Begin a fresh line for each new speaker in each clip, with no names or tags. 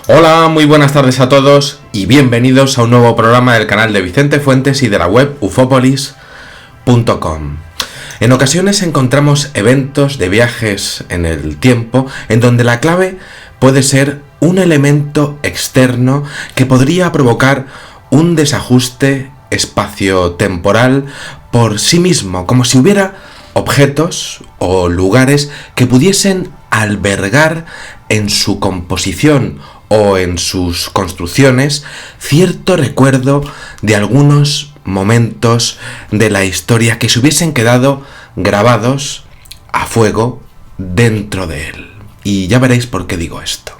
Hola, muy buenas tardes a todos y bienvenidos a un nuevo programa del canal de Vicente Fuentes y de la web ufopolis.com. En ocasiones encontramos eventos de viajes en el tiempo en donde la clave puede ser un elemento externo que podría provocar un desajuste espacio-temporal por sí mismo, como si hubiera objetos o lugares que pudiesen albergar en su composición o en sus construcciones cierto recuerdo de algunos momentos de la historia que se hubiesen quedado grabados a fuego dentro de él. Y ya veréis por qué digo esto.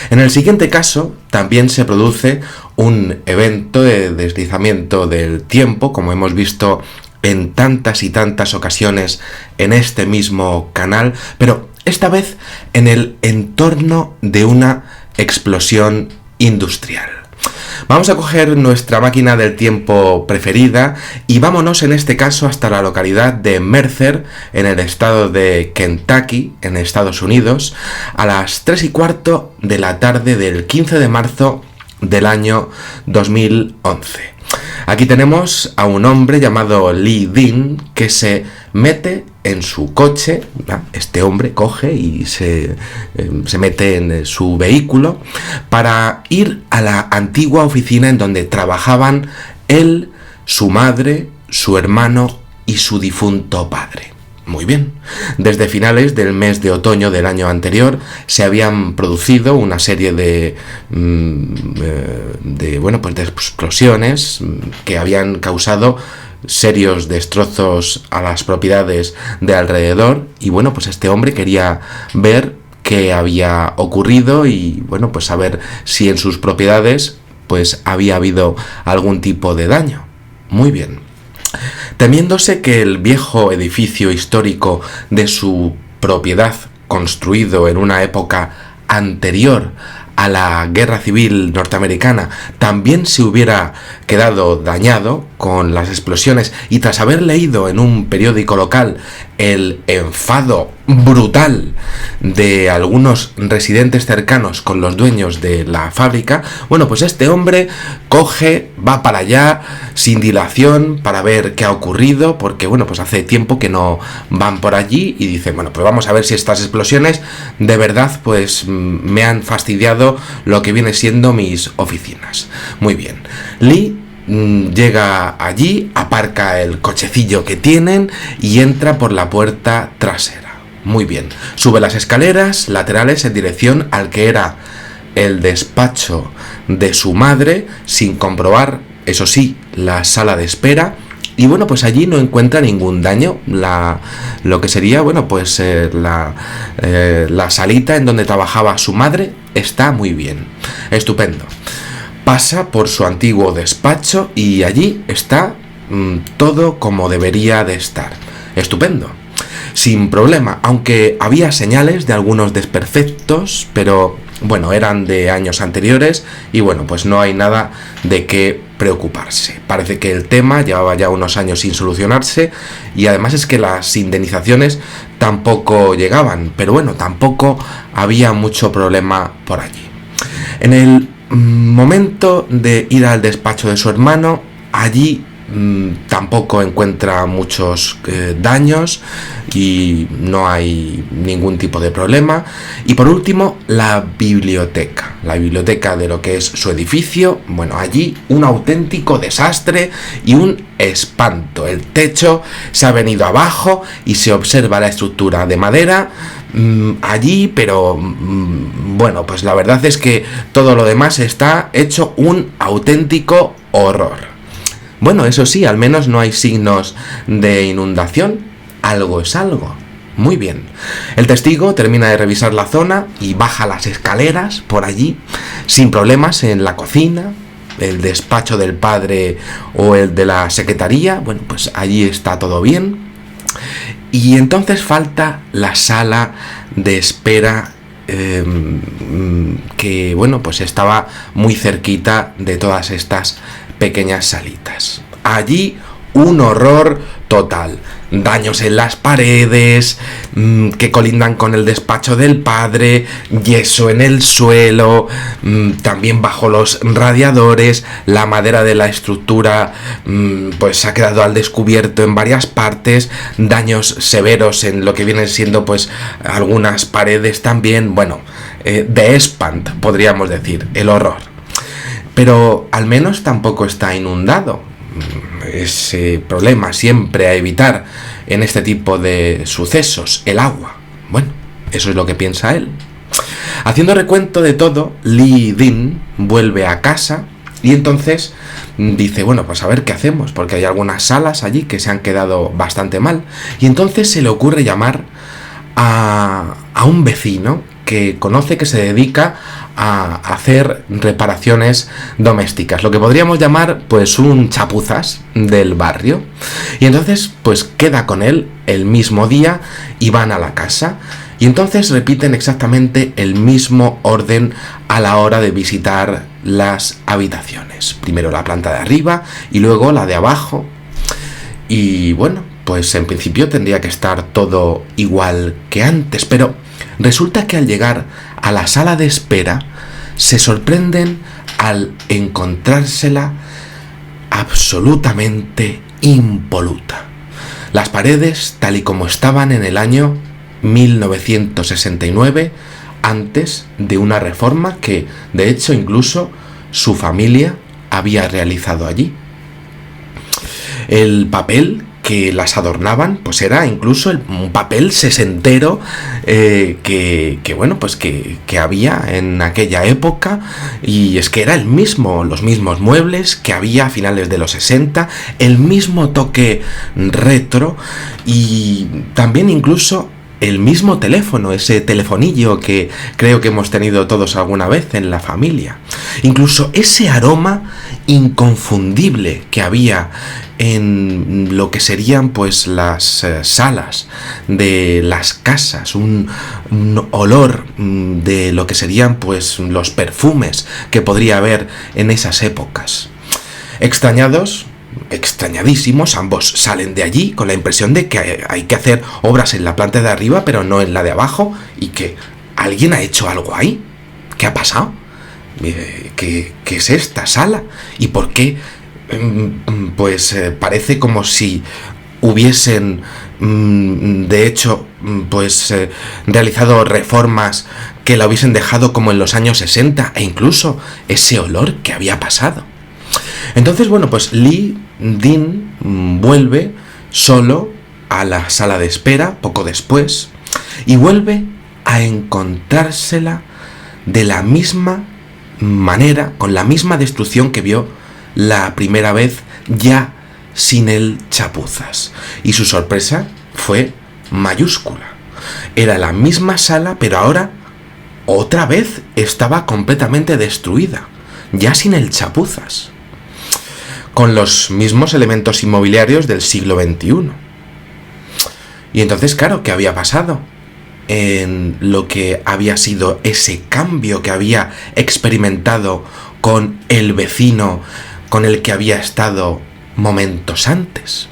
En el siguiente caso también se produce un evento de deslizamiento del tiempo, como hemos visto en tantas y tantas ocasiones en este mismo canal, pero esta vez en el entorno de una explosión industrial. Vamos a coger nuestra máquina del tiempo preferida y vámonos en este caso hasta la localidad de Mercer, en el estado de Kentucky, en Estados Unidos, a las 3:15 de la tarde del 15 de marzo del año 2011. Aquí tenemos a un hombre llamado Lee Dean que se mete en su coche. Este hombre coge y se mete en su vehículo para ir a la antigua oficina en donde trabajaban él, su madre, su hermano y su difunto padre. Muy bien. Desde finales del mes de otoño del año anterior se habían producido una serie de explosiones que habían causado serios destrozos a las propiedades de alrededor y bueno, pues este hombre quería ver qué había ocurrido y bueno, pues saber si en sus propiedades pues había habido algún tipo de daño. Muy bien. Temiéndose que el viejo edificio histórico de su propiedad, construido en una época anterior a la Guerra Civil norteamericana, también se hubiera quedado dañado con las explosiones y tras haber leído en un periódico local el enfado brutal de algunos residentes cercanos con los dueños de la fábrica, bueno, pues este hombre coge, va para allá sin dilación para ver qué ha ocurrido, porque bueno, pues hace tiempo que no van por allí y dice, bueno, pues vamos a ver si estas explosiones de verdad pues me han fastidiado lo que viene siendo mis oficinas. Muy bien. Lee llega allí, aparca el cochecillo que tienen y entra por la puerta trasera. Muy bien. Sube las escaleras laterales en dirección al que era el despacho de su madre, sin comprobar, eso sí, la sala de espera. Y bueno, pues allí no encuentra ningún daño. Lo que sería, bueno, pues la salita en donde trabajaba su madre está muy bien. Estupendo. Pasa por su antiguo despacho y allí está todo como debería de estar. Estupendo. Sin problema, aunque había señales de algunos desperfectos, pero bueno, eran de años anteriores y bueno, pues no hay nada de qué preocuparse. Parece que el tema llevaba ya unos años sin solucionarse y además es que las indemnizaciones tampoco llegaban, pero bueno, tampoco había mucho problema por allí. En el momento de ir al despacho de su hermano, allí tampoco encuentra muchos daños y no hay ningún tipo de problema. Y por último, la biblioteca de lo que es su edificio. Bueno, allí un auténtico desastre y un espanto. El techo se ha venido abajo y se observa la estructura de madera allí, pero bueno, pues la verdad es que todo lo demás está hecho un auténtico horror. Bueno, eso sí, al menos no hay signos de inundación. Algo es algo. Muy bien. El testigo termina de revisar la zona y baja las escaleras por allí, sin problemas en la cocina, el despacho del padre o el de la secretaría. Bueno, pues allí está todo bien. Y entonces falta la sala de espera que, bueno, pues estaba muy cerquita de todas estas pequeñas salitas. Allí un horror total. daños en las paredes, que colindan con el despacho del padre, yeso en el suelo, también bajo los radiadores, la madera de la estructura pues ha quedado al descubierto en varias partes, daños severos en lo que vienen siendo pues algunas paredes también, bueno, The Espant, podríamos decir, el horror. Pero al menos tampoco está inundado. Ese problema siempre a evitar en este tipo de sucesos, el agua. Bueno, eso es lo que piensa él. Haciendo recuento de todo, Lee Dean vuelve a casa y entonces dice, bueno, pues a ver qué hacemos, porque hay algunas salas allí que se han quedado bastante mal. Y entonces se le ocurre llamar a un vecino que conoce, que se dedica a hacer reparaciones domésticas, lo que podríamos llamar pues un chapuzas del barrio. Y entonces pues queda con él el mismo día y van a la casa y entonces repiten exactamente el mismo orden a la hora de visitar las habitaciones. Primero la planta de arriba y luego la de abajo. Y bueno, pues en principio tendría que estar todo igual que antes, pero resulta que al llegar a la sala de espera se sorprenden al encontrársela absolutamente impoluta. Las paredes tal y como estaban en el año 1969, antes de una reforma que de hecho incluso su familia había realizado allí. El papel que las adornaban pues era incluso un papel sesentero que bueno, pues que había en aquella época, y es que era el mismo, los mismos muebles que había a finales de los 60, el mismo toque retro y también incluso el mismo teléfono, ese telefonillo que creo que hemos tenido todos alguna vez en la familia. Incluso ese aroma inconfundible que había en lo que serían pues las salas de las casas, un olor de lo que serían pues los perfumes que podría haber en esas épocas. Extrañadísimos, ambos salen de allí con la impresión de que hay que hacer obras en la planta de arriba pero no en la de abajo, y que alguien ha hecho algo ahí. ¿Qué ha pasado? ¿Qué es esta sala? ¿Y por qué? Pues parece como si hubiesen de hecho pues realizado reformas que la hubiesen dejado como en los años 60, e incluso ese olor que había pasado. Entonces, bueno, pues Lee Dean vuelve solo a la sala de espera poco después y vuelve a encontrársela de la misma manera, con la misma destrucción que vio la primera vez, ya sin el chapuzas. Y su sorpresa fue mayúscula. Era la misma sala, pero ahora otra vez estaba completamente destruida, ya sin el chapuzas, con los mismos elementos inmobiliarios del siglo XXI. Y entonces, claro, ¿qué había pasado en lo que había sido ese cambio que había experimentado con el vecino con el que había estado momentos antes?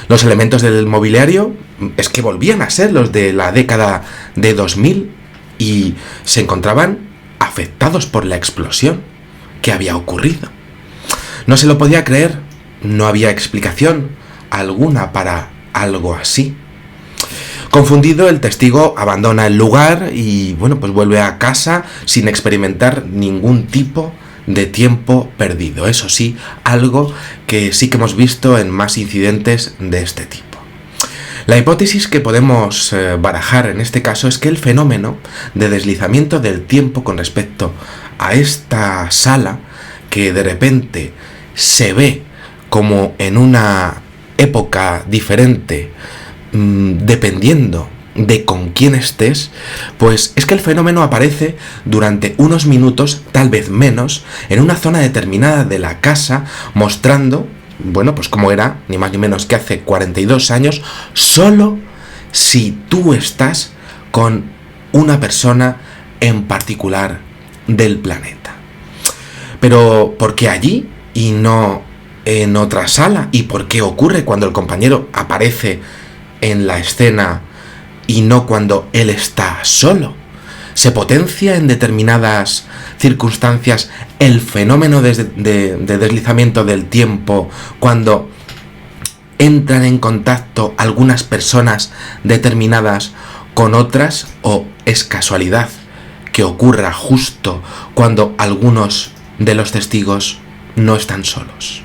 Los elementos del mobiliario es que volvían a ser los de la década de 2000 y se encontraban afectados por la explosión que había ocurrido. No se lo podía creer, no había explicación alguna para algo así. Confundido, el testigo abandona el lugar y, bueno, pues vuelve a casa sin experimentar ningún tipo de tiempo perdido. Eso sí, algo que sí que hemos visto en más incidentes de este tipo. La hipótesis que podemos barajar en este caso es que el fenómeno de deslizamiento del tiempo con respecto a esta sala, que de repente se ve como en una época diferente, dependiendo de con quién estés, pues es que el fenómeno aparece durante unos minutos, tal vez menos, en una zona determinada de la casa, mostrando, bueno, pues como era, ni más ni menos que hace 42 años, solo si tú estás con una persona en particular del planeta. Pero ¿por qué allí y no en otra sala y por qué ocurre cuando el compañero aparece en la escena y no cuando él está solo. Se potencia en determinadas circunstancias el fenómeno de deslizamiento del tiempo cuando entran en contacto algunas personas determinadas con otras, o es casualidad que ocurra justo cuando algunos de los testigos no están solos.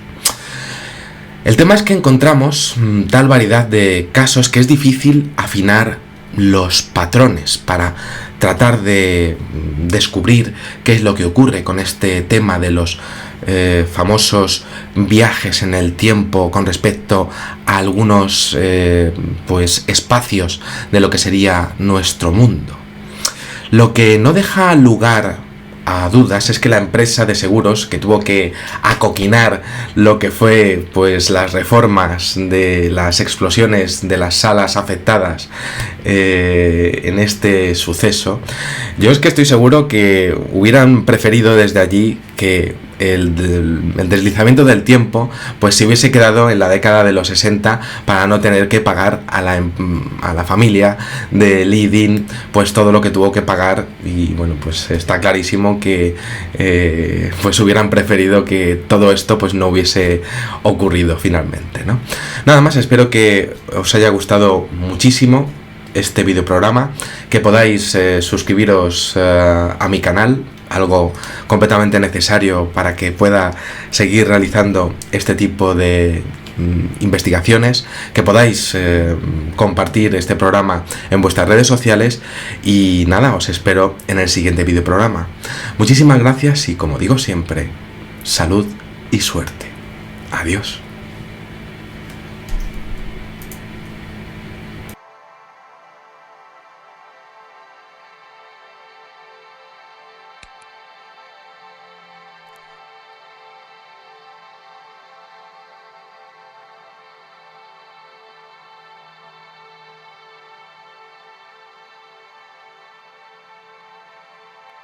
El tema es que encontramos tal variedad de casos que es difícil afinar los patrones para tratar de descubrir qué es lo que ocurre con este tema de los famosos viajes en el tiempo con respecto a algunos pues espacios de lo que sería nuestro mundo. Lo que no deja lugar a dudas es que la empresa de seguros, que tuvo que acoquinar lo que fue pues las reformas de las explosiones de las salas afectadas en este suceso, yo es que estoy seguro que hubieran preferido desde allí que el deslizamiento del tiempo pues se hubiese quedado en la década de los 60 para no tener que pagar a la familia de Lee Dean pues todo lo que tuvo que pagar. Y bueno, pues está clarísimo que pues hubieran preferido que todo esto pues no hubiese ocurrido finalmente, ¿no? Nada más, espero que os haya gustado muchísimo este videoprograma, que podáis suscribiros a mi canal, algo completamente necesario para que pueda seguir realizando este tipo de investigaciones, que podáis compartir este programa en vuestras redes sociales y nada, os espero en el siguiente videoprograma. Muchísimas gracias y, como digo siempre, salud y suerte. Adiós.